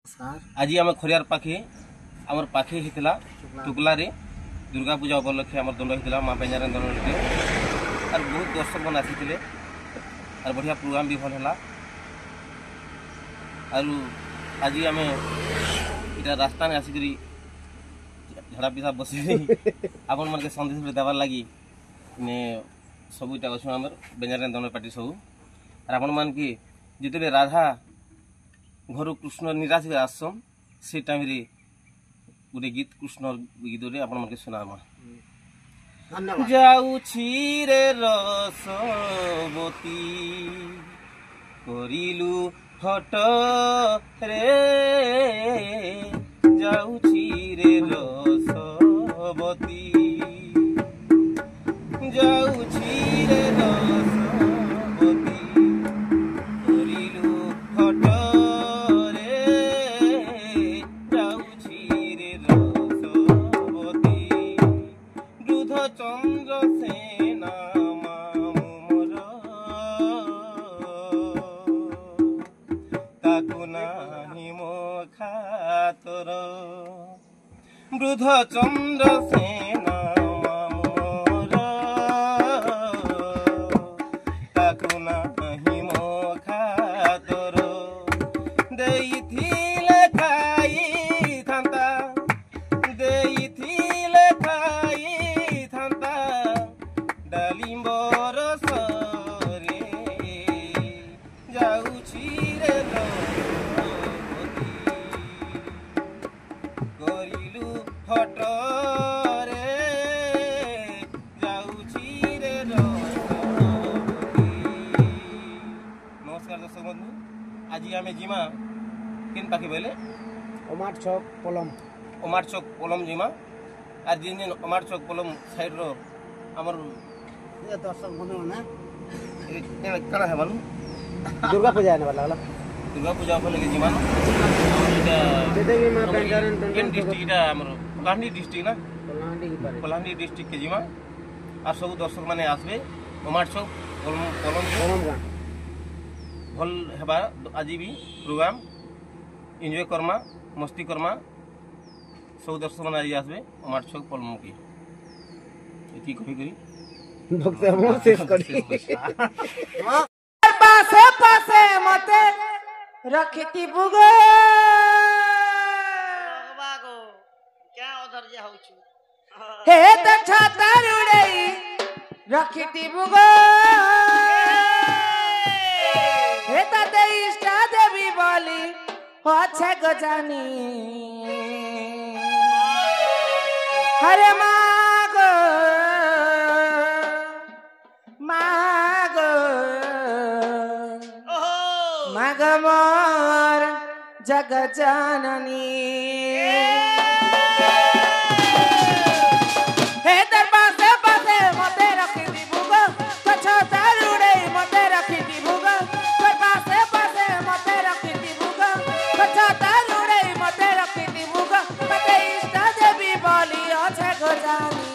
आज आम खरियार पाखे आमर पाखे होता टुकलारे दुर्गा पूजा उपलक्षे आम दंड होता माँ बेंजारे दंड और बहुत दर्शक मन आसी और बढ़िया प्रोग्राम भी भल है और आज आम इटा रास्ता में आसिक झड़ा पिसा बस आपण मन के संदेश देवार लगी सब इटा अच्छे आम बेंजारे दंड पार्टी सब और आपण मान की जिते राधा घर कृष्ण निराश आसम से टाइम रे गोटे गीत कृष्ण गीत रे आपण मन के सुनामा जाउछि रे रसवती करिलु हट रे जाउछि रे रसवती जाउछि रे रसवती करिलु हट चंद्रसेना मामुर ताकु नाही मो खातर वृद्ध चंद्रसेना मामुर ताकु नाही मो खातर देइथिले खाई थांता देइथिले डालिम्बर सरे जाउछि रे रसवती करिलु हट रे जाउछि रे रसवती। नमस्कार दर्शक बंधु, आज आमे जिमा किन पाखे बेले ओमार चौक पलम जिमा आज जिन जिन ओमार चौक पलम साइड रो हमर दर्शक बंधु ना कण है मालूम दुर्गा पूजा आने वाला दुर्गा पूजा उपलक्षे जिमा जेते भी मां बेंजारन केन डिस्ट्रिक्ट इटा हमर कलाहांडी डिस्ट्रिक्ट ना कलाहांडी डिस्ट्रिक्ट के जिमा आ सब दर्शक माने आसबे ओमार चौक पलम गां भल हेबा आज भी प्रोग्राम एंजॉय करमा मस्ती करमा सब दर्शक माने आज आसबे ओमार चौक पलम की एती कहि करी भक्त हम शेष करी पासे पासे मते रखती बुगो बागो क्या उधर जा होछु हे त छाता रुड़ई रखती बुगो हे त इष्टा देवी बोली अच्छे गजानी हरे मागो मागमोर जग जननी हे दरबार से पासे मते रखी दी भूगो कछो तारुड़े मते रखी दी भूगो दरबार से पासे मते रखी दी भूगो कछो तारुड़े मते रखी दी भूगो मते इष्टा देवी बोली अच्छे गजानी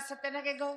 ସତ୍ୟନାକେ ଗୋ